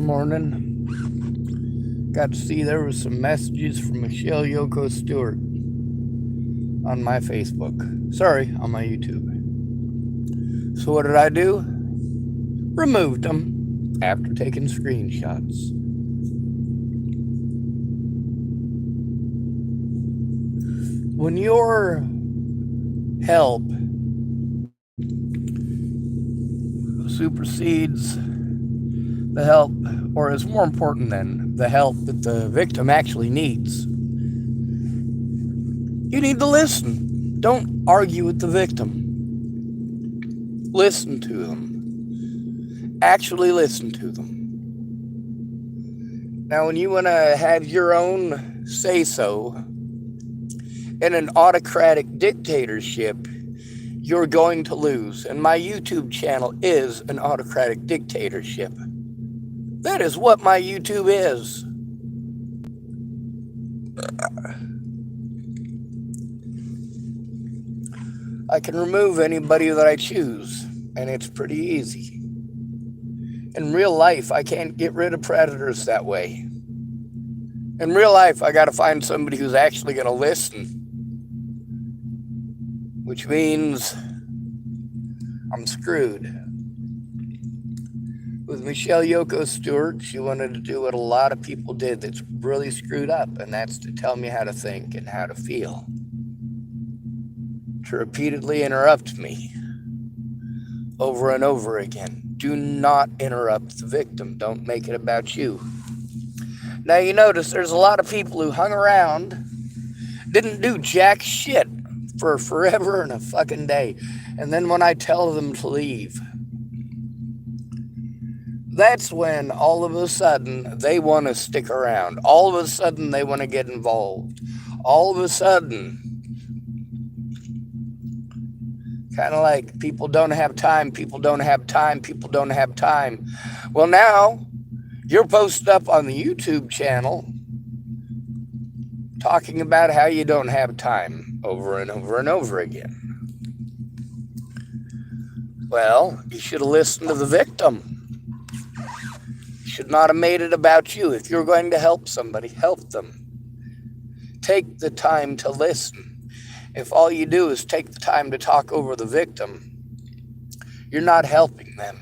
morning. Got to see there was some messages from Michelle Yoko Stuart on my Facebook. Sorry, on my YouTube. So what did I do? Removed them after taking screenshots. When your help supersedes the help, or is more important than the help that the victim actually needs, you need to listen. Don't argue with the victim. Listen to them. Actually listen to them. Now, when you want to have your own say-so in an autocratic dictatorship, you're going to lose. And my YouTube channel is an autocratic dictatorship. That is what my YouTube is. I can remove anybody that I choose, and it's pretty easy. In real life, I can't get rid of predators that way. In real life, I got to find somebody who's actually going to listen, which means I'm screwed. With Michelle Yoko Stuart, she wanted to do what a lot of people did that's really screwed up, and that's to tell me how to think and how to feel. To repeatedly interrupt me over and over again. Do not interrupt the victim. Don't make it about you. Now you notice there's a lot of people who hung around, didn't do jack shit for forever and a fucking day. And then when I tell them to leave, that's when all of a sudden they want to stick around. All of a sudden they want to get involved. All of a sudden, kind of like people don't have time, people don't have time, people don't have time. Well, now you're posted up on the YouTube channel talking about how you don't have time over and over and over again. Well, you should have listened to the victim. You should not have made it about you. If you're going to help somebody, help them. Take the time to listen. If all you do is take the time to talk over the victim, you're not helping them.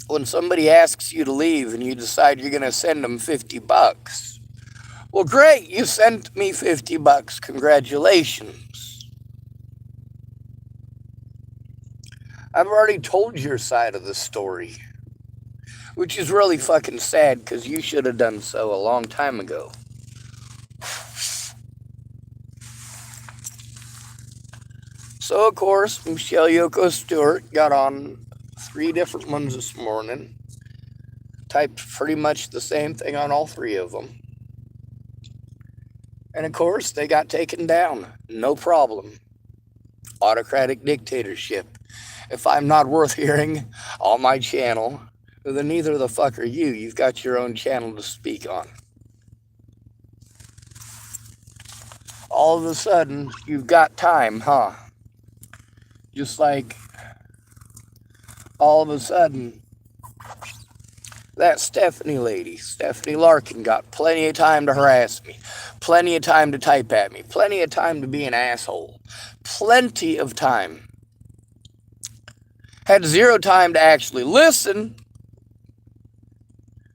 When somebody asks you to leave and you decide you're going to send them $50, well, great, you sent me $50. Congratulations. I've already told your side of the story, which is really fucking sad because you should have done so a long time ago. So, of course, Michelle Yoko Stuart got on 3 different ones this morning. Typed pretty much the same thing on all 3 of them. And, of course, they got taken down. No problem. Autocratic dictatorship. If I'm not worth hearing on my channel, then neither the fuck are you. You've got your own channel to speak on. All of a sudden, you've got time, huh? Just like all of a sudden, that Stephanie lady, Stephanie Larkin, got plenty of time to harass me, plenty of time to type at me, plenty of time to be an asshole, plenty of time. Had 0 time to actually listen,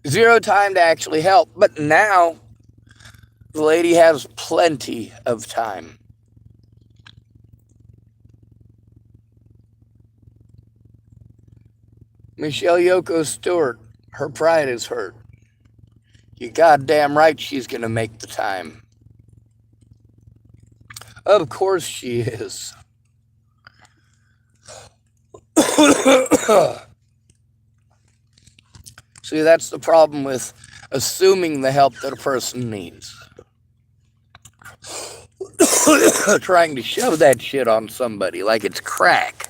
0 time to actually help, but now the lady has plenty of time. Michelle Yoko Stuart, her pride is hurt. You goddamn right she's going to make the time. Of course she is. See, that's the problem with assuming the help that a person needs. Trying to shove that shit on somebody like it's crack.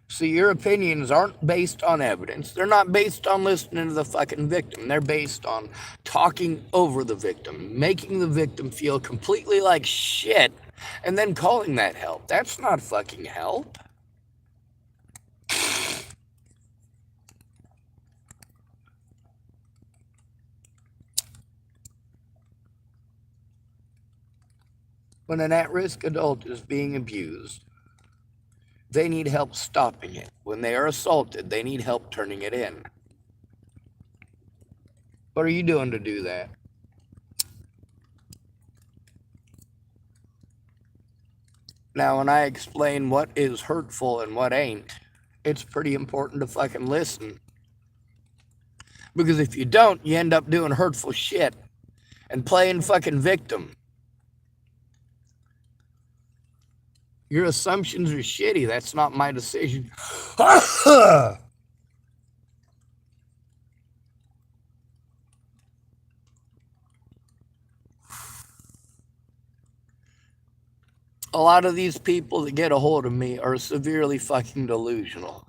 See, your opinions aren't based on evidence. They're not based on listening to the fucking victim. They're based on talking over the victim, making the victim feel completely like shit, and then calling that help. That's not fucking help. When an at-risk adult is being abused, they need help stopping it. When they are assaulted, they need help turning it in. What are you doing to do that? Now, when I explain what is hurtful and what ain't, it's pretty important to fucking listen. Because if you don't, you end up doing hurtful shit and playing fucking victim. Your assumptions are shitty. That's not my decision. A lot of these people that get a hold of me are severely fucking delusional.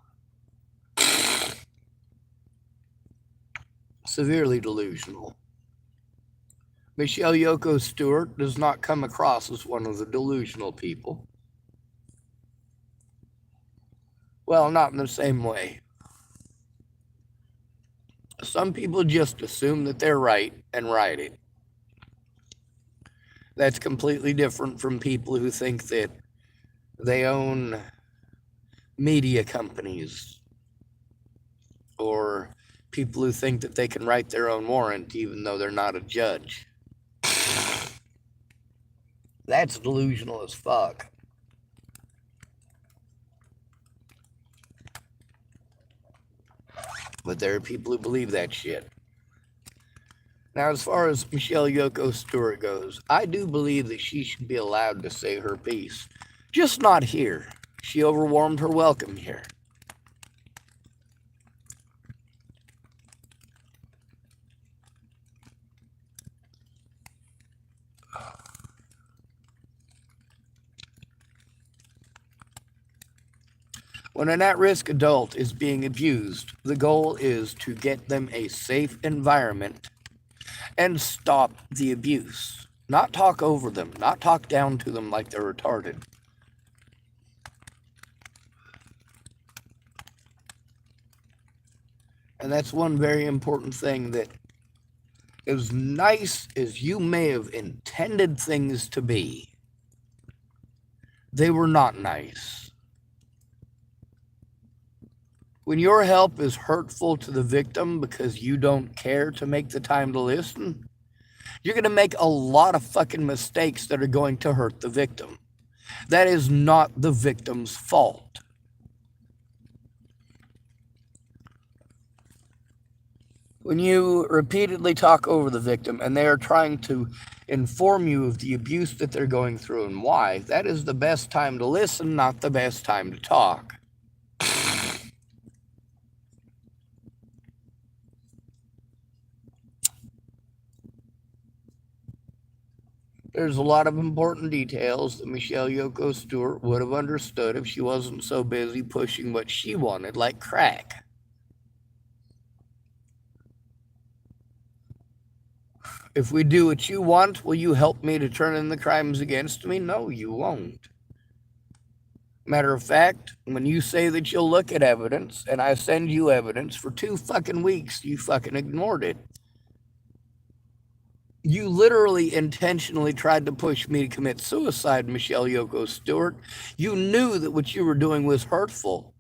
Severely delusional. Michelle Yoko Stuart does not come across as one of the delusional people. Well, not in the same way. Some people just assume that they're right and write it. That's completely different from people who think that they own media companies, or people who think that they can write their own warrant even though they're not a judge. That's delusional as fuck. But there are people who believe that shit. Now, as far as Michelle Yoko Stewart goes, I do believe that she should be allowed to say her piece. Just not here. She overwarmed her welcome here. When an at-risk adult is being abused, the goal is to get them a safe environment and stop the abuse. Not talk over them, not talk down to them like they're retarded. And that's one very important thing, that as nice as you may have intended things to be, they were not nice. When your help is hurtful to the victim because you don't care to make the time to listen, you're going to make a lot of fucking mistakes that are going to hurt the victim. That is not the victim's fault. When you repeatedly talk over the victim and they are trying to inform you of the abuse that they're going through and why, that is the best time to listen, not the best time to talk. There's a lot of important details that Michelle Yoko Stewart would have understood if she wasn't so busy pushing what she wanted, like crack. If we do what you want, will you help me to turn in the crimes against me? No, you won't. Matter of fact, when you say that you'll look at evidence, and I send you evidence for 2 fucking weeks, you fucking ignored it. You literally intentionally tried to push me to commit suicide, Michelle Yoko Stewart. You knew that what you were doing was hurtful.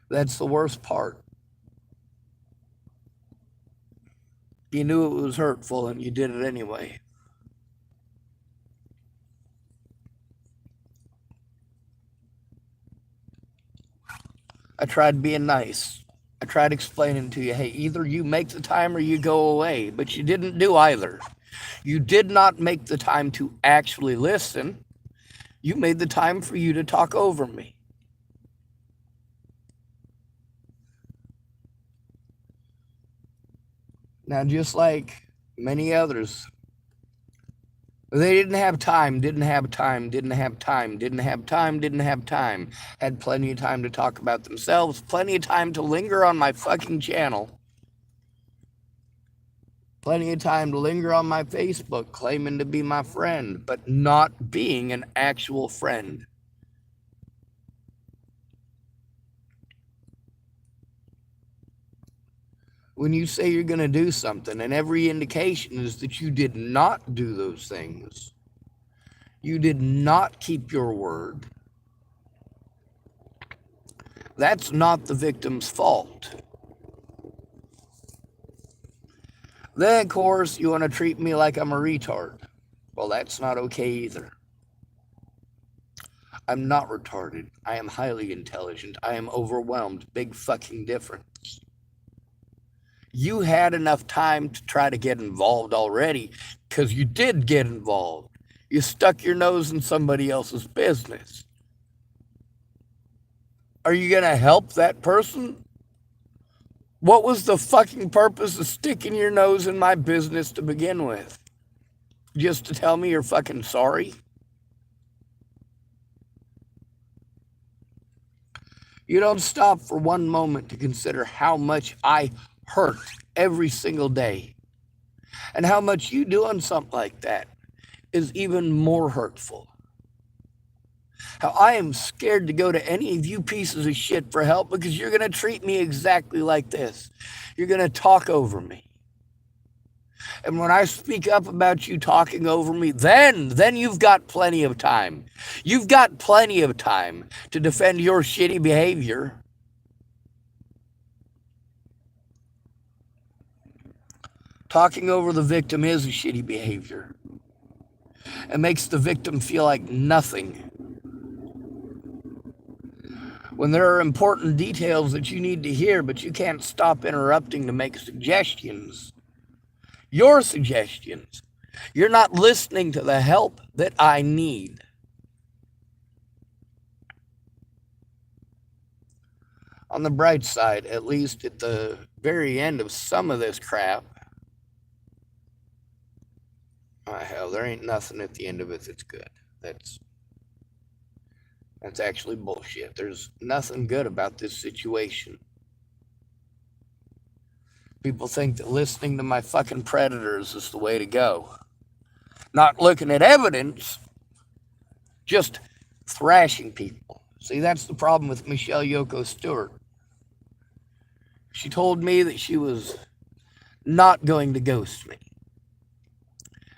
That's the worst part. You knew it was hurtful and you did it anyway. I tried being nice. I tried explaining to you, hey, either you make the time or you go away, but you didn't do either. You did not make the time to actually listen. You made the time for you to talk over me. Now, just like many others, they didn't have time, didn't have time, didn't have time, didn't have time, didn't have time. Had plenty of time to talk about themselves, plenty of time to linger on my fucking channel. Plenty of time to linger on my Facebook claiming to be my friend, but not being an actual friend. When you say you're going to do something and every indication is that you did not do those things, You did not keep your word. That's not the victim's fault. Then, of course, you want to treat me like I'm a retard. Well, that's not okay either. I'm not retarded. I am highly intelligent. I am overwhelmed. Big fucking difference. You had enough time to try to get involved already, because you did get involved. You stuck your nose in somebody else's business. Are you going to help that person? What was the fucking purpose of sticking your nose in my business to begin with? Just to tell me you're fucking sorry? You don't stop for one moment to consider how much I hurt every single day. And how much you doing something like that is even more hurtful. How I am scared to go to any of you pieces of shit for help because you're going to treat me exactly like this. You're going to talk over me. And when I speak up about you talking over me, then you've got plenty of time. You've got plenty of time to defend your shitty behavior. Talking over the victim is a shitty behavior. It makes the victim feel like nothing. When there are important details that you need to hear, but you can't stop interrupting to make suggestions. Your suggestions. You're not listening to the help that I need. On the bright side, at least at the very end of some of this crap, hell, there ain't nothing at the end of it that's good. That's actually bullshit. There's nothing good about this situation. People think that listening to my fucking predators is the way to go. Not looking at evidence, just thrashing people. See, that's the problem with Michelle Yoko Stuart. She told me that she was not going to ghost me.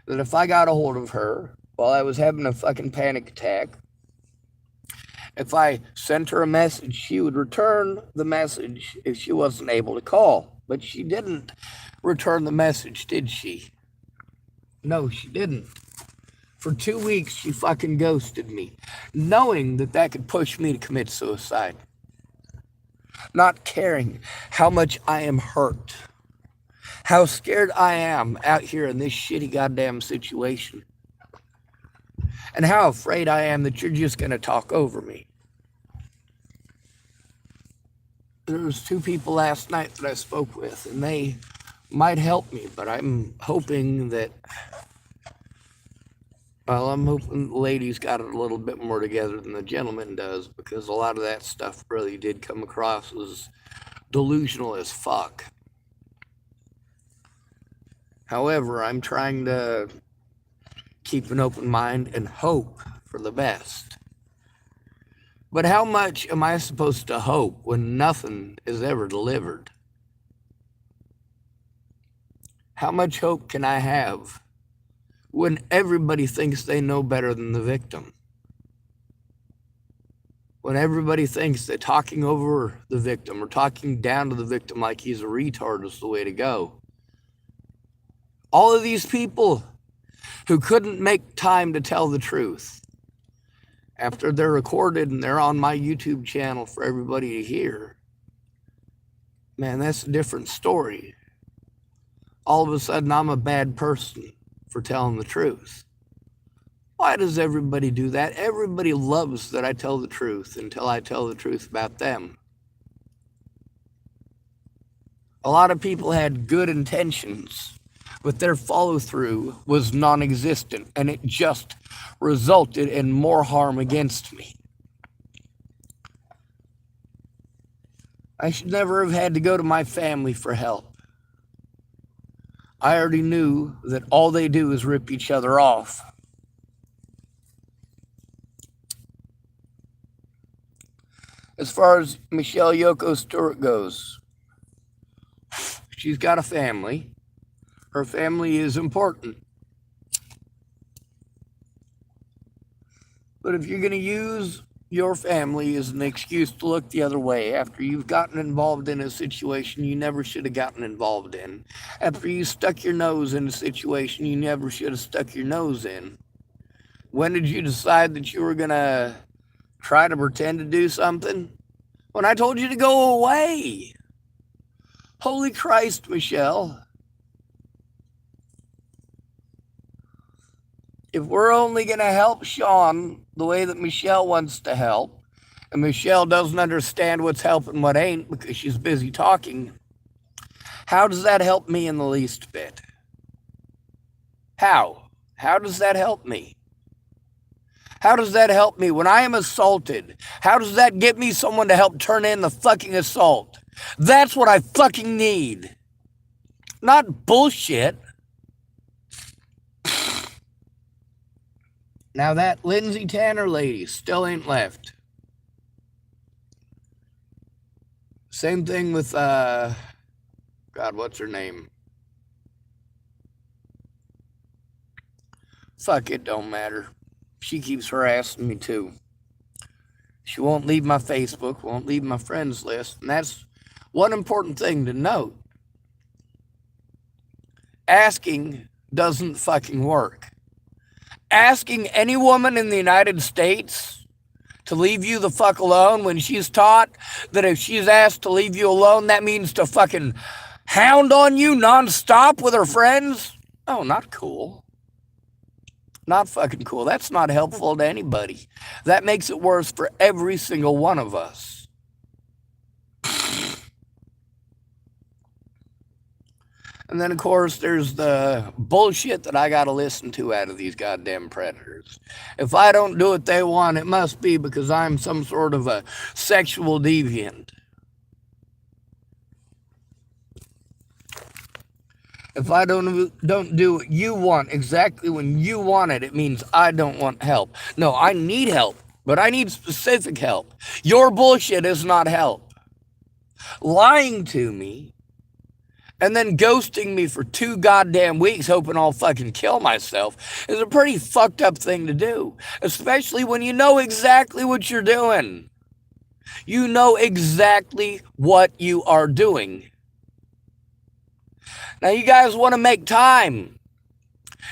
That if I got a hold of her while I was having a fucking panic attack, if I sent her a message, she would return the message if she wasn't able to call. But she didn't return the message, did she? No, she didn't. For 2 weeks, she fucking ghosted me, knowing that that could push me to commit suicide. Not caring how much I am hurt. How scared I am out here in this shitty goddamn situation. And how afraid I am that you're just going to talk over me. There was 2 people last night that I spoke with, and they might help me, but I'm hoping that, well, I'm hoping the ladies got it a little bit more together than the gentleman does, because a lot of that stuff really did come across as delusional as fuck. However, I'm trying to keep an open mind and hope for the best. But how much am I supposed to hope when nothing is ever delivered? How much hope can I have when everybody thinks they know better than the victim? When everybody thinks that talking over the victim or talking down to the victim like he's a retard is the way to go. All of these people who couldn't make time to tell the truth, after they're recorded and they're on my YouTube channel for everybody to hear, man, that's a different story. All of a sudden, I'm a bad person for telling the truth. Why does everybody do that? Everybody loves that I tell the truth until I tell the truth about them. A lot of people had good intentions, but their follow-through was non-existent, and it just resulted in more harm against me. I should never have had to go to my family for help. I already knew that all they do is rip each other off. As far as Michelle Yoko Stuart goes, she's got a family. Her family is important. But if you're going to use your family as an excuse to look the other way after you've gotten involved in a situation you never should have gotten involved in, after you stuck your nose in a situation you never should have stuck your nose in, when did you decide that you were going to try to pretend to do something? When I told you to go away. Holy Christ, Michelle. If we're only going to help Sean the way that Michelle wants to help, and Michelle doesn't understand what's helping what ain't because she's busy talking, how does that help me in the least bit? How? How does that help me? How does that help me when I am assaulted? How does that get me someone to help turn in the fucking assault? That's what I fucking need. Not bullshit. Now that Lindsay Tanner lady still ain't left. Same thing with, God, what's her name? Fuck, it don't matter. She keeps harassing me too. She won't leave my Facebook, won't leave my friends list. And that's one important thing to note. Asking doesn't fucking work. Asking any woman in the United States to leave you the fuck alone when she's taught that if she's asked to leave you alone, that means to fucking hound on you nonstop with her friends? Oh, not cool. Not fucking cool. That's not helpful to anybody. That makes it worse for every single one of us. And then, of course, there's the bullshit that I got to listen to out of these goddamn predators. If I don't do what they want, it must be because I'm some sort of a sexual deviant. If I don't do what you want exactly when you want it, it means I don't want help. No, I need help, but I need specific help. Your bullshit is not help. Lying to me and then ghosting me for 2 goddamn weeks hoping I'll fucking kill myself is a pretty fucked up thing to do, especially when you know exactly what you're doing. You know exactly what you are doing. Now you guys want to make time.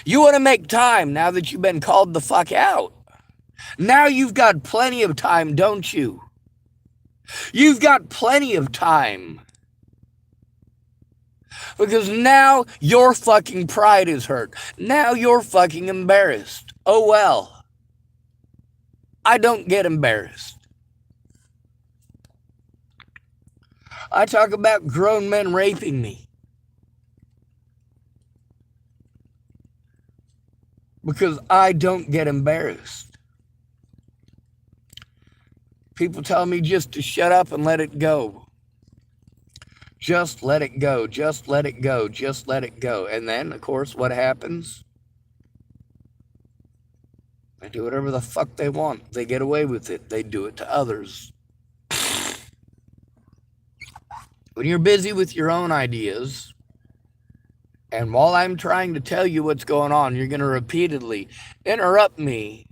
You want to make time now that you've been called the fuck out. Now you've got plenty of time, don't you? You've got plenty of time. Because now your fucking pride is hurt. Now you're fucking embarrassed. Oh well. I don't get embarrassed. I talk about grown men raping me. Because I don't get embarrassed. People tell me just to shut up and let it go. Just let it go, just let it go, just let it go. And then, of course, what happens? They do whatever the fuck they want. They get away with it. They do it to others. When you're busy with your own ideas, and while I'm trying to tell you what's going on, you're going to repeatedly interrupt me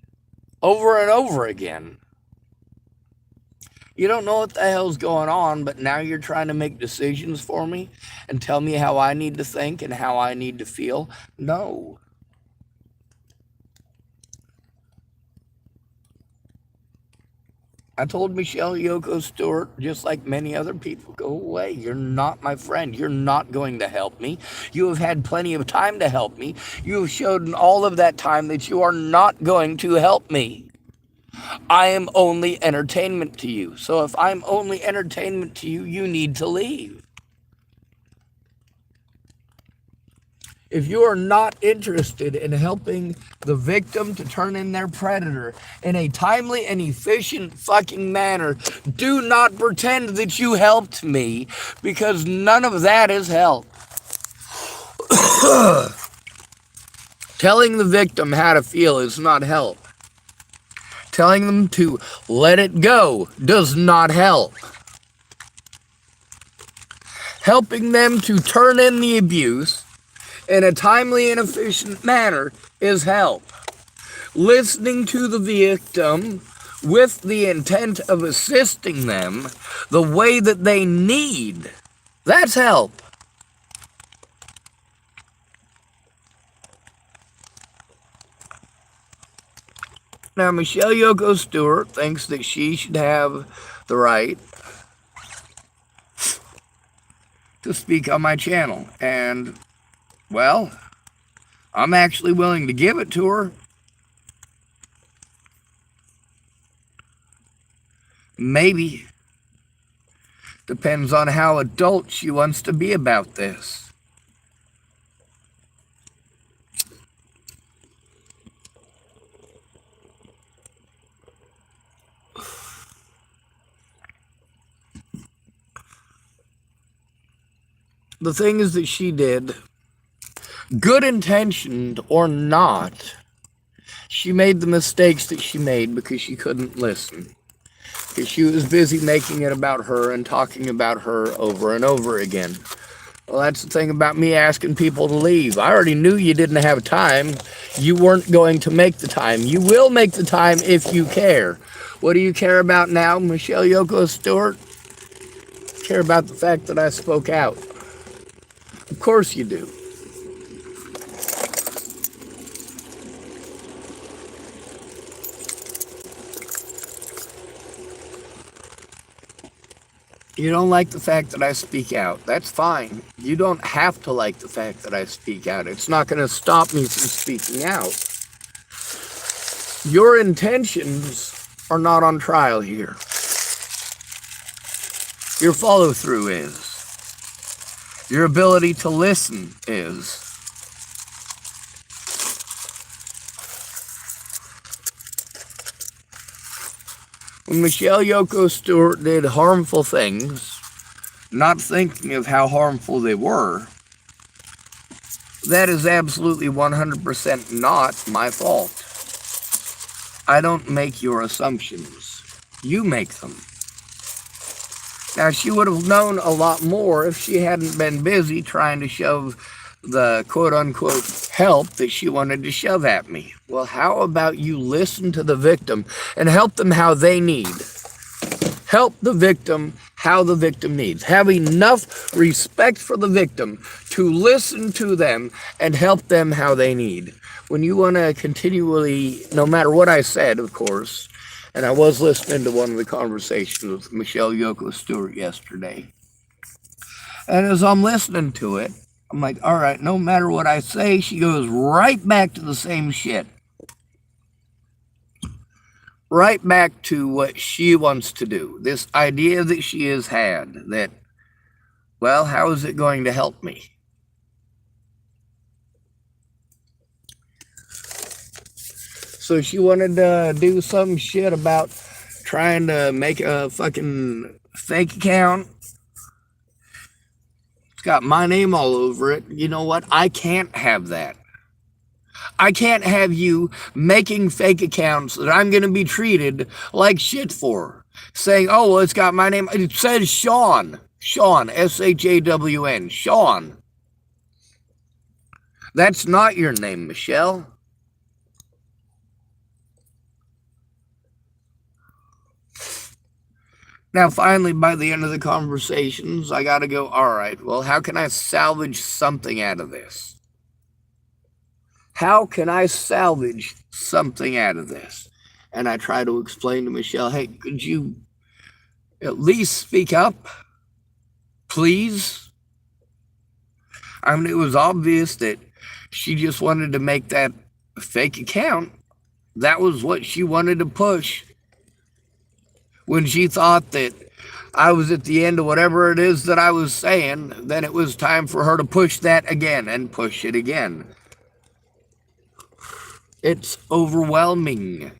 over and over again. You don't know what the hell's going on, but now you're trying to make decisions for me and tell me how I need to think and how I need to feel. No. I told Michelle, Yoko, Stuart, just like many other people, go away. You're not my friend. You're not going to help me. You have had plenty of time to help me. You have showed in all of that time that you are not going to help me. I am only entertainment to you. So if I'm only entertainment to you, you need to leave. If you are not interested in helping the victim to turn in their predator in a timely and efficient fucking manner, do not pretend that you helped me, because none of that is help. Telling the victim how to feel is not help. Telling them to let it go does not help. Helping them to turn in the abuse in a timely and efficient manner is help. listening to the victim with the intent of assisting them the way that they need. That's help. Now, Michelle Yoko Stuart thinks that she should have the right to speak on my channel. And, well, I'm actually willing to give it to her. Maybe. Depends on how adult she wants to be about this. The thing is that she did, good intentioned or not, she made the mistakes that she made because she couldn't listen. Because she was busy making it about her and talking about her over and over again. Well, that's the thing about me asking people to leave. I already knew you didn't have time. You weren't going to make the time. You will make the time if you care. What do you care about now, Michelle Yoko Stuart? Care about the fact that I spoke out. Of course you do. You don't like the fact that I speak out. That's fine. You don't have to like the fact that I speak out. It's not going to stop me from speaking out. Your intentions are not on trial here. Your follow-through is. Your ability to listen is. When Michelle Yoko Stuart did harmful things, not thinking of how harmful they were, that is absolutely 100% not my fault. I don't make your assumptions. You make them. Now, she would have known a lot more if she hadn't been busy trying to shove the quote-unquote help that she wanted to shove at me. Well, how about you listen to the victim and help them how they need? Help the victim how the victim needs. Have enough respect for the victim to listen to them and help them how they need. When you want to continually, no matter what I said, of course, and I was listening to one of the conversations with Michelle Yoko Stuart yesterday, and as I'm listening to it, I'm like, all right, no matter what I say, she goes right back to the same shit. Right back to what she wants to do. This idea that she has had that, well, how is it going to help me? So she wanted to do some shit about trying to make a fucking fake account. It's got my name all over it. You know what? I can't have that. I can't have you making fake accounts that I'm going to be treated like shit for. Saying, oh, well, it's got my name. It says Shawn. Shawn, S-H-A-W-N. Shawn. That's not your name, Michelle. Now, finally, by the end of the conversations, I got to go, all right, well, how can I salvage something out of this? How can I salvage something out of this? And I try to explain to Michelle, hey, could you at least speak up? Please? I mean, it was obvious that she just wanted to make that fake account. That was what she wanted to push. When she thought that I was at the end of whatever it is that I was saying, then it was time for her to push that again and push it again. It's overwhelming.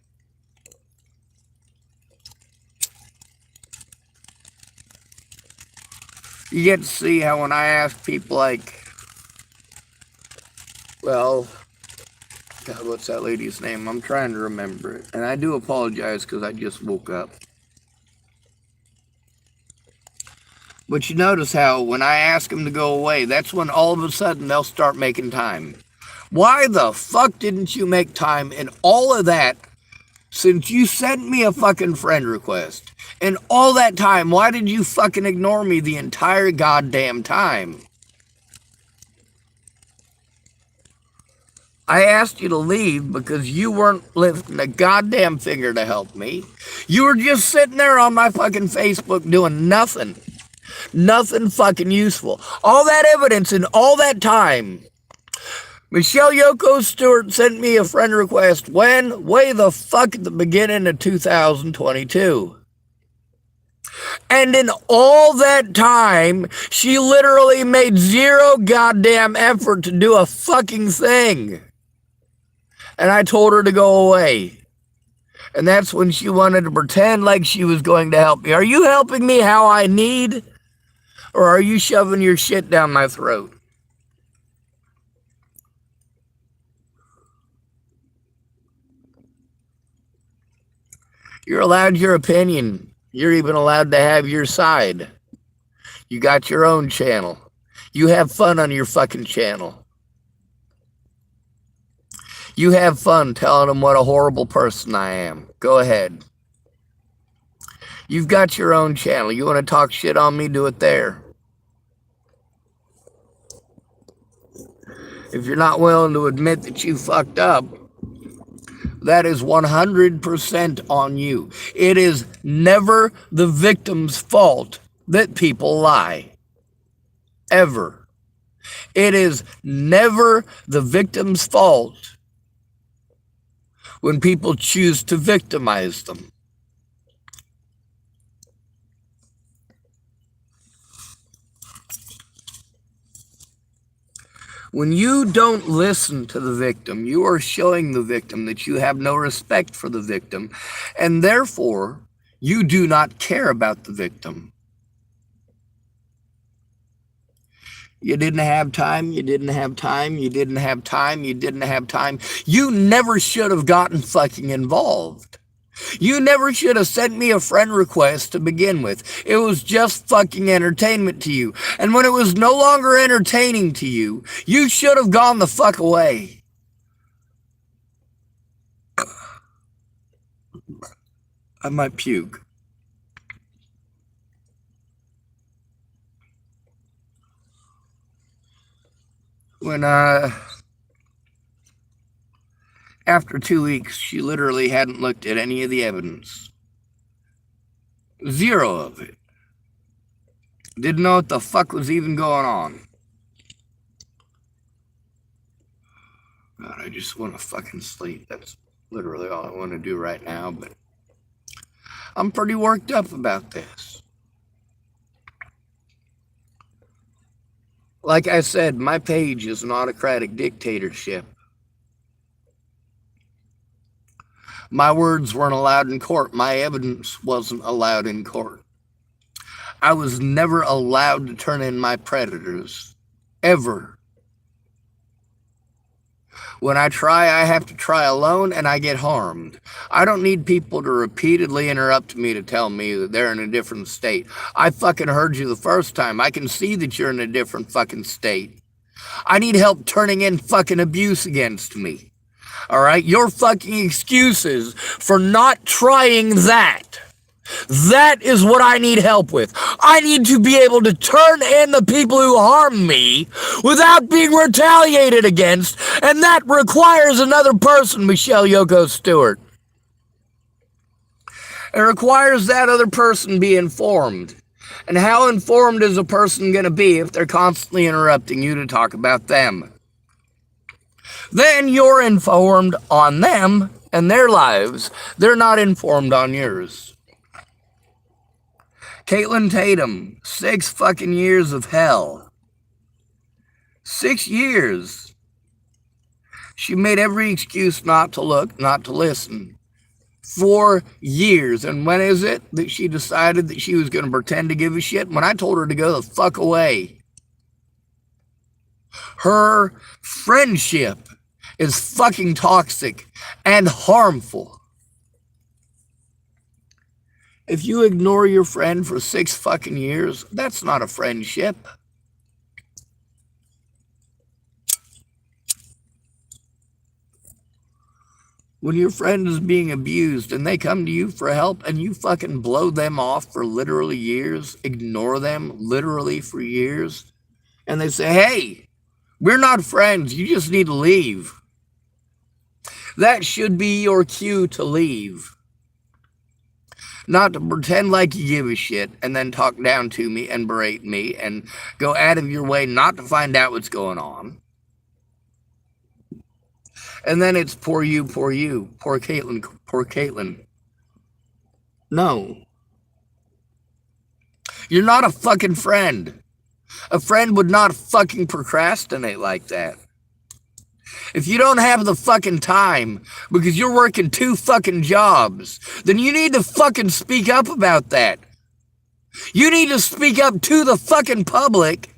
You get to see how when I ask people like, well, God, what's that lady's name? I'm trying to remember it. And I do apologize because I just woke up. But you notice how when I ask them to go away, that's when all of a sudden they'll start making time. Why the fuck didn't you make time in all of that since you sent me a fucking friend request? And all that time, why did you fucking ignore me the entire goddamn time? I asked you to leave because you weren't lifting a goddamn finger to help me. You were just sitting there on my fucking Facebook doing nothing. Nothing fucking useful. All that evidence and all that time. Michelle Yoko Stuart sent me a friend request when? Way the fuck at the beginning of 2022. And in all that time, she literally made zero goddamn effort to do a fucking thing. And I told her to go away. And that's when she wanted to pretend like she was going to help me. Are you helping me how I need? Or are you shoving your shit down my throat? You're allowed your opinion. You're even allowed to have your side. You got your own channel. You have fun on your fucking channel. You have fun telling them what a horrible person I am. Go ahead. You've got your own channel. You want to talk shit on me, do it there. If you're not willing to admit that you fucked up, that is 100% on you. It is never the victim's fault that people lie. Ever. It is never the victim's fault when people choose to victimize them. When you don't listen to the victim, you are showing the victim that you have no respect for the victim, and therefore, you do not care about the victim. You didn't have time, you didn't have time, you didn't have time, you didn't have time. You never should have gotten fucking involved. You never should have sent me a friend request to begin with. It was just fucking entertainment to you. And when it was no longer entertaining to you, you should have gone the fuck away. I might puke. When, after 2 weeks, she literally hadn't looked at any of the evidence. Zero of it. Didn't know what the fuck was even going on. God, I just want to fucking sleep. That's literally all I want to do right now, but I'm pretty worked up about this. Like I said, my page is an autocratic dictatorship. My words weren't allowed in court. My evidence wasn't allowed in court. I was never allowed to turn in my predators. Ever. When I try, I have to try alone and I get harmed. I don't need people to repeatedly interrupt me to tell me that they're in a different state. I fucking heard you the first time. I can see that you're in a different fucking state. I need help turning in fucking abuse against me. All right? Your fucking excuses for not trying that. That is what I need help with. I need to be able to turn in the people who harm me without being retaliated against, and that requires another person, Michelle Yoko Stuart. It requires that other person be informed. And how informed is a person going to be if they're constantly interrupting you to talk about them? Then you're informed on them and their lives. They're not informed on yours. Caitlin Tatum, 6 fucking years of hell. 6 years. She made every excuse not to look, not to listen. 4 years. And when is it that she decided that she was going to pretend to give a shit? When I told her to go the fuck away. Her friendship is fucking toxic and harmful. If you ignore your friend for 6 fucking years, that's not a friendship. When your friend is being abused and they come to you for help and you fucking blow them off for literally years, ignore them literally for years, and they say, hey, we're not friends, you just need to leave. That should be your cue to leave. Not to pretend like you give a shit and then talk down to me and berate me and go out of your way not to find out what's going on. And then it's poor you, poor you, poor Caitlin, poor Caitlin. No. You're not a fucking friend. A friend would not fucking procrastinate like that. If you don't have the fucking time because you're working 2 fucking jobs, then you need to fucking speak up about that. You need to speak up to the fucking public,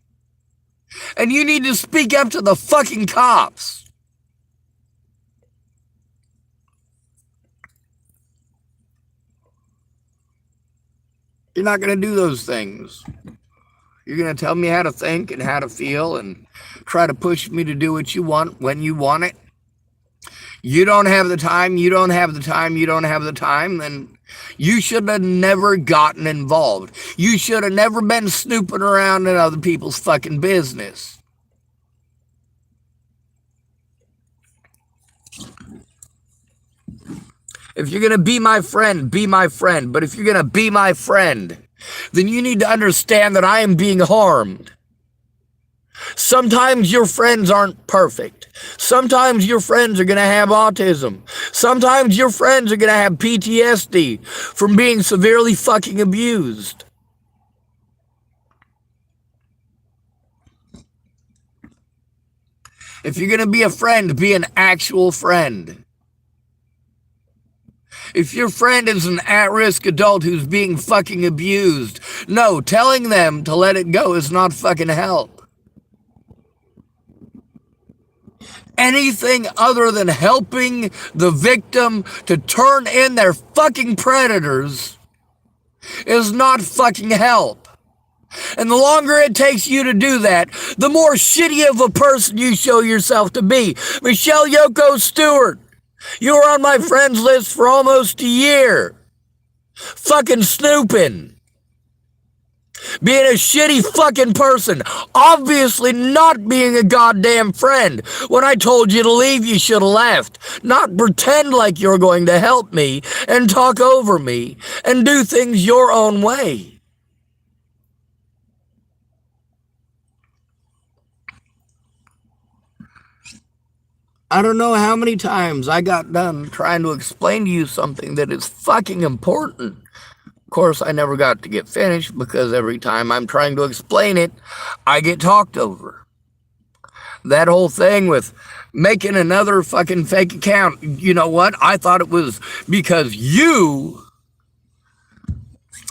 and you need to speak up to the fucking cops. You're not going to do those things. You're going to tell me how to think and how to feel and try to push me to do what you want when you want it. You don't have the time, you don't have the time, you don't have the time, then you should have never gotten involved. You should have never been snooping around in other people's fucking business. If you're going to be my friend, be my friend. But if you're going to be my friend, then you need to understand that I am being harmed. Sometimes your friends aren't perfect. Sometimes your friends are going to have autism. Sometimes your friends are going to have PTSD from being severely fucking abused. If you're going to be a friend, be an actual friend. If your friend is an at-risk adult who's being fucking abused, no, telling them to let it go is not fucking help. Anything other than helping the victim to turn in their fucking predators is not fucking help. And the longer it takes you to do that, the more shitty of a person you show yourself to be. Michelle, Yoko, Stuart, you were on my friends list for almost a year. Fucking snooping. Being a shitty fucking person. Obviously not being a goddamn friend. When I told you to leave, you should have left. Not pretend like you're going to help me and talk over me and do things your own way. I don't know how many times I got done trying to explain to you something that is fucking important. Of course, I never got to get finished because every time I'm trying to explain it, I get talked over. That whole thing with making another fucking fake account, you know what? I thought it was because you,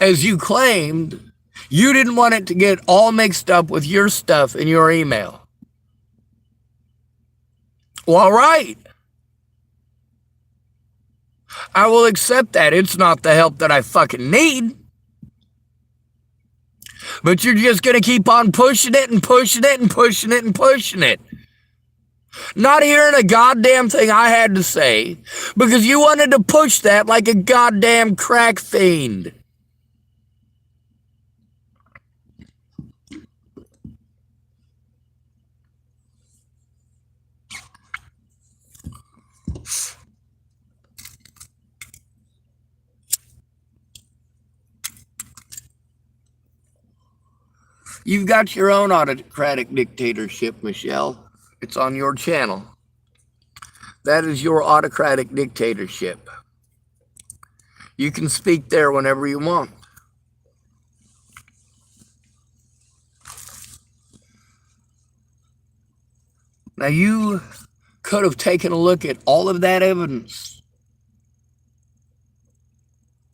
as you claimed, you didn't want it to get all mixed up with your stuff in your email. Well, all right. I will accept that. It's not the help that I fucking need. But you're just going to keep on pushing it and pushing it and pushing it and pushing it. Not hearing a goddamn thing I had to say because you wanted to push that like a goddamn crack fiend. You've got your own autocratic dictatorship, Michelle. It's on your channel. That is your autocratic dictatorship. You can speak there whenever you want. Now you could have taken a look at all of that evidence.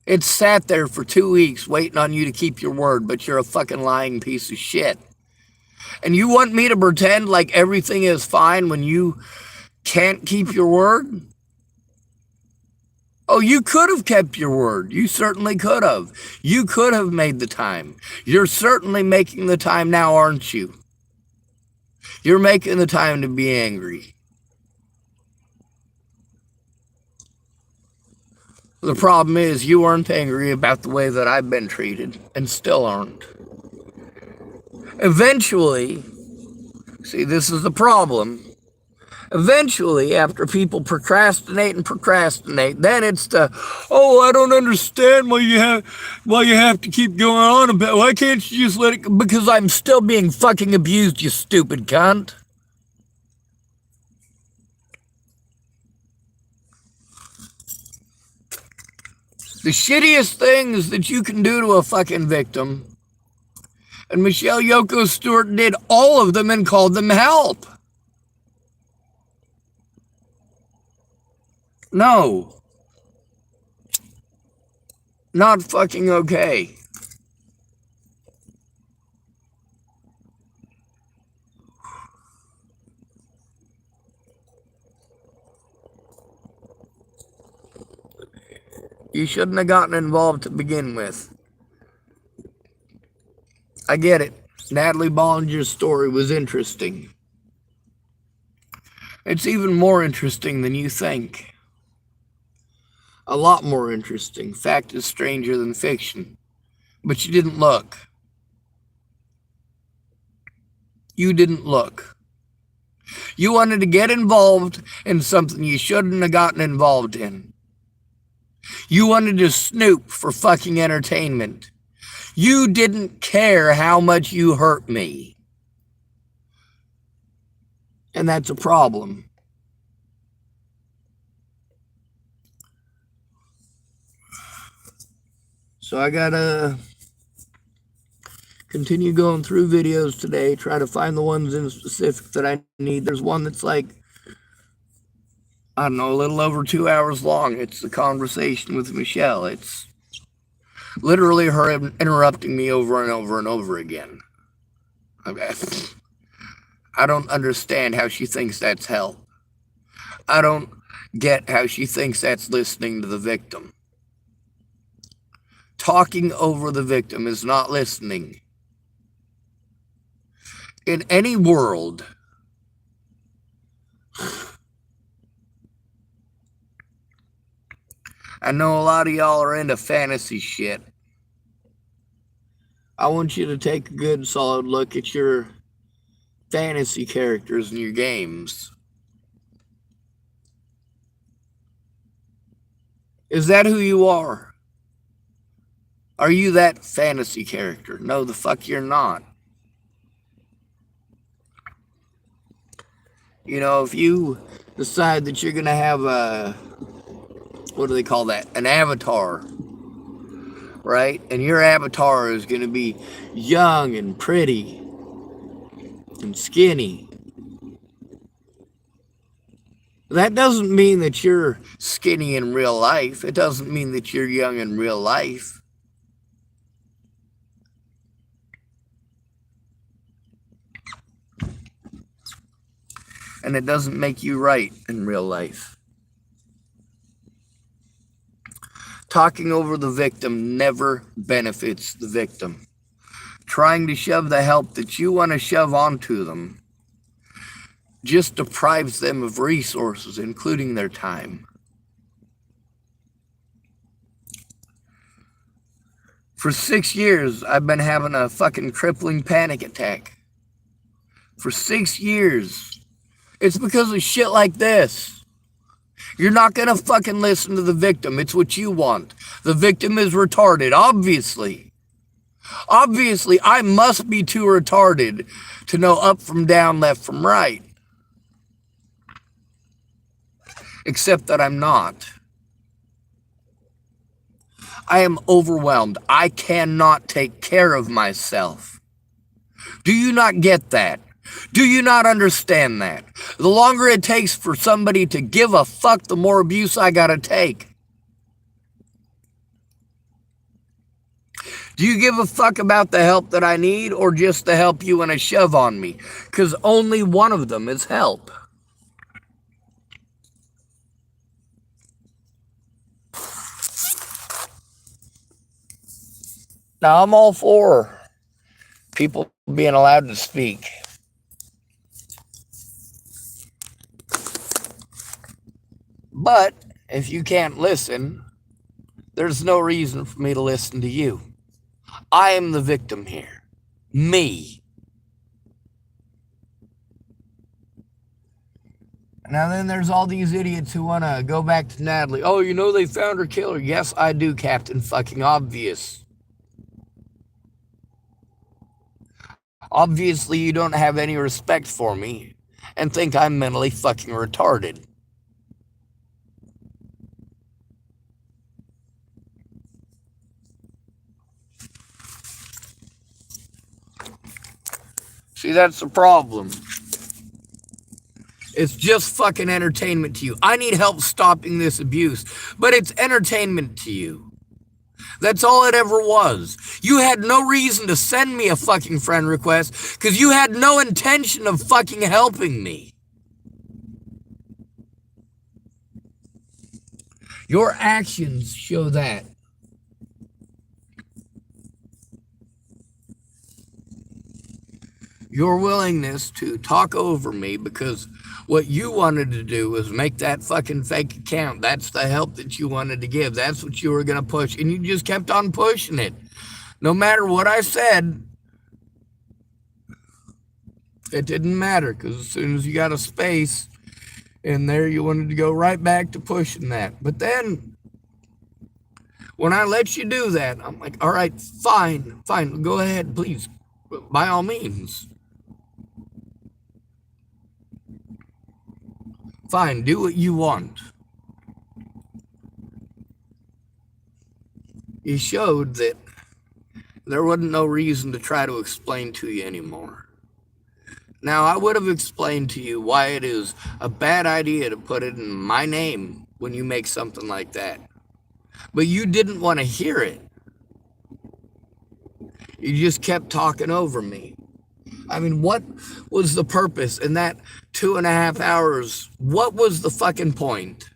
It sat there for 2 weeks waiting on you to keep your word, but you're a fucking lying piece of shit. And you want me to pretend like everything is fine when you can't keep your word? Oh, you could have kept your word. You certainly could have. You could have made the time. You're certainly making the time now, aren't you? You're making the time to be angry. The problem is you aren't angry about the way that I've been treated, and still aren't. Eventually, see, this is the problem. Eventually, after people procrastinate and procrastinate, then it's the, oh, I don't understand why you have to keep going on about, why can't you just let it, because I'm still being fucking abused, you stupid cunt. The shittiest things that you can do to a fucking victim, and Michelle, Yoko, Stuart did all of them and called them help. No. Not fucking okay. You shouldn't have gotten involved to begin with. I get it. Natalie Bollinger's story was interesting. It's even more interesting than you think. A lot more interesting. Fact is stranger than fiction. But you didn't look. You didn't look. You wanted to get involved in something you shouldn't have gotten involved in. You wanted to snoop for fucking entertainment. You didn't care how much you hurt me. And that's a problem. So I gotta continue going through videos today, try to find the ones in specific that I need. There's one that's like, I don't know, a little over 2 hours long. It's the conversation with Michelle. It's literally her interrupting me over and over and over again. I don't understand how she thinks that's help. I don't get how she thinks that's listening to the victim. Talking over the victim is not listening. In any world, I know a lot of y'all are into fantasy shit. I want you to take a good solid look at your fantasy characters in your games. Is that who you are? Are you that fantasy character? No, the fuck you're not. You know, if you decide that you're going to have a, what do they call that? An avatar, right? And your avatar is going to be young and pretty and skinny. That doesn't mean that you're skinny in real life. It doesn't mean that you're young in real life. And it doesn't make you right in real life. Talking over the victim never benefits the victim. Trying to shove the help that you want to shove onto them just deprives them of resources, including their time. For 6 years, I've been having a fucking crippling panic attack. For 6 years. It's because of shit like this. You're not gonna fucking listen to the victim. It's what you want. The victim is retarded, obviously. Obviously, I must be too retarded to know up from down, left from right. Except that I'm not. I am overwhelmed. I cannot take care of myself. Do you not get that? Do you not understand that? The longer it takes for somebody to give a fuck, the more abuse I gotta take. Do you give a fuck about the help that I need or just the help you want to shove on me? Because only one of them is help. Now, I'm all for people being allowed to speak. But if you can't listen, there's no reason for me to listen to you. I am the victim here. Me. Now then there's all these idiots who want to go back to Natalie. Oh, you know they found her killer. Yes, I do, Captain fucking Obvious. Obviously, you don't have any respect for me and think I'm mentally fucking retarded. See, that's the problem. It's just fucking entertainment to you. I need help stopping this abuse, but it's entertainment to you. That's all it ever was. You had no reason to send me a fucking friend request because you had no intention of fucking helping me. Your actions show that. Your willingness to talk over me because what you wanted to do was make that fucking fake account. That's the help that you wanted to give. That's what you were going to push. And you just kept on pushing it. No matter what I said, it didn't matter because as soon as you got a space in there, you wanted to go right back to pushing that. But then when I let you do that, I'm like, all right, fine, go ahead, please, by all means. Fine, do what you want. You showed that there wasn't no reason to try to explain to you anymore. Now, I would have explained to you why it is a bad idea to put it in my name when you make something like that. But you didn't want to hear it. You just kept talking over me. I mean, what was the purpose in that 2.5 hours? What was the fucking point?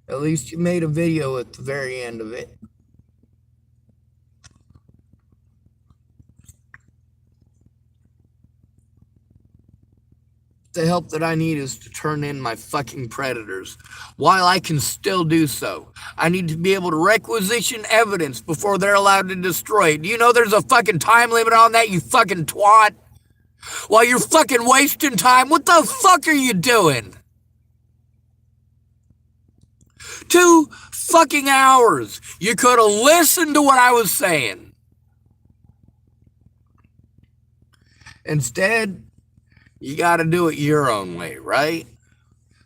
At least you made a video at the very end of it. The help that I need is to turn in my fucking predators. While I can still do so, I need to be able to requisition evidence before they're allowed to destroy it. Do you know there's a fucking time limit on that, you fucking twat? While you're fucking wasting time, what the fuck are you doing? 2 fucking hours. You could have listened to what I was saying. Instead, you gotta do it your own way, right?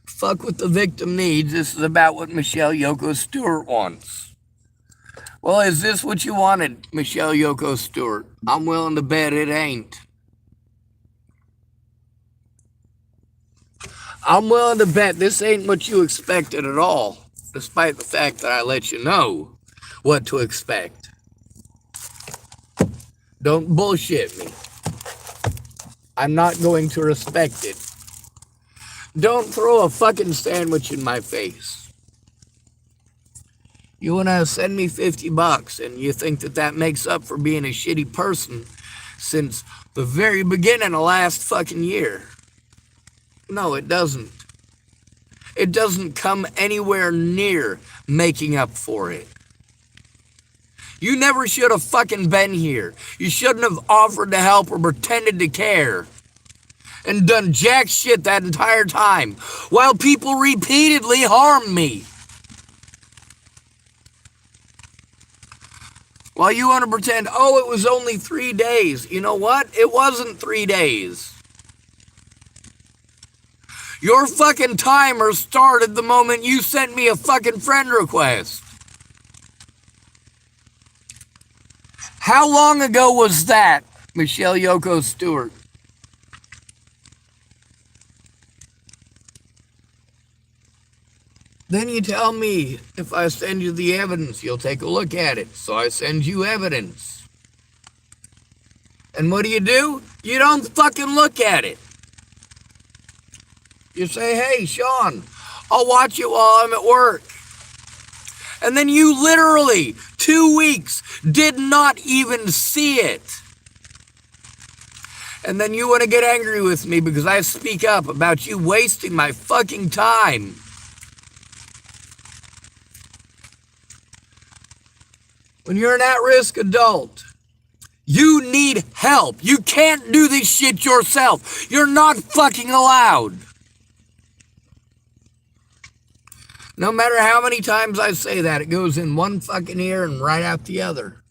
Fuck what the victim needs. This is about what Michelle Yoko Stuart wants. Well, is this what you wanted, Michelle Yoko Stuart? I'm willing to bet it ain't. I'm willing to bet this ain't what you expected at all, despite the fact that I let you know what to expect. Don't bullshit me. I'm not going to respect it. Don't throw a fucking sandwich in my face. You want to send me $50 and you think that that makes up for being a shitty person since the very beginning of last fucking year. No, it doesn't. It doesn't come anywhere near making up for it. You never should have fucking been here. You shouldn't have offered to help or pretended to care. And done jack shit that entire time while people repeatedly harmed me. While you want to pretend, oh, it was only 3 days. You know what? It wasn't 3 days. Your fucking timer started the moment you sent me a fucking friend request. How long ago was that, Michelle Yoko Stuart? Then you tell me if I send you the evidence, you'll take a look at it. So I send you evidence. And what do? You don't fucking look at it. You say, hey, Sean, I'll watch it while I'm at work. And then you literally, 2 weeks, did not even see it. And then you want to get angry with me because I speak up about you wasting my fucking time. When you're an at-risk adult, you need help. You can't do this shit yourself. You're not fucking allowed. No matter how many times I say that, it goes in one fucking ear and right out the other.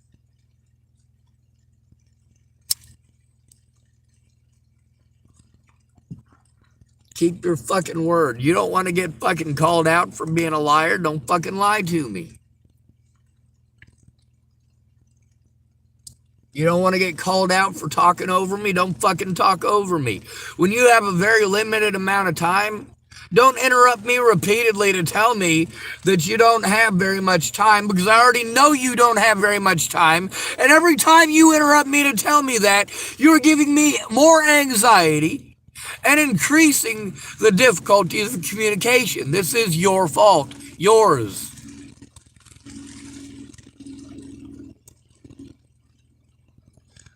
Keep your fucking word. You don't want to get fucking called out for being a liar? Don't fucking lie to me. You don't want to get called out for talking over me? Don't fucking talk over me. When you have a very limited amount of time, don't interrupt me repeatedly to tell me that you don't have very much time, because I already know you don't have very much time. And every time you interrupt me to tell me that, you're giving me more anxiety and increasing the difficulties of communication. This is your fault. Yours.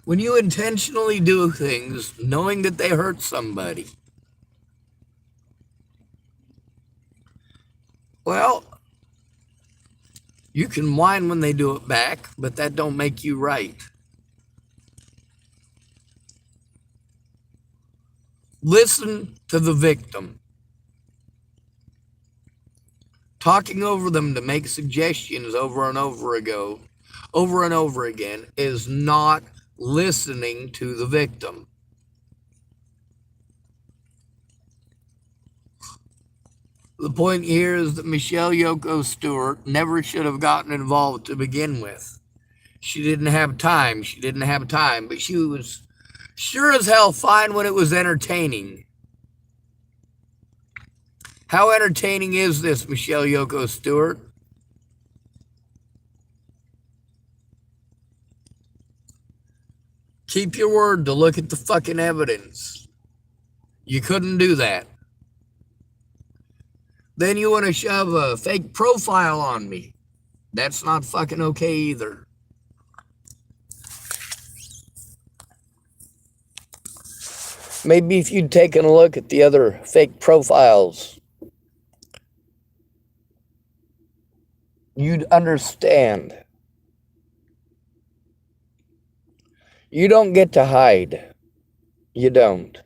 When you intentionally do things knowing that they hurt somebody, well, you can whine when they do it back, but that don't make you right. Listen to the victim. Talking over them to make suggestions over and over again is not listening to the victim. The point here is that Michelle Yoko Stuart never should have gotten involved to begin with. She didn't have time. But she was sure as hell fine when it was entertaining. How entertaining is this, Michelle Yoko Stuart? Keep your word to look at the fucking evidence. You couldn't do that. Then you want to shove a fake profile on me. That's not fucking okay either. Maybe if you'd taken a look at the other fake profiles, you'd understand. You don't get to hide. You don't.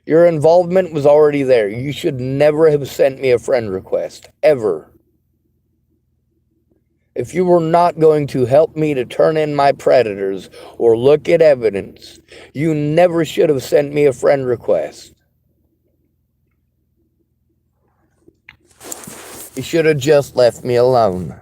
Your involvement was already there. You should never have sent me a friend request, ever. If you were not going to help me to turn in my predators or look at evidence, you never should have sent me a friend request. You should have just left me alone.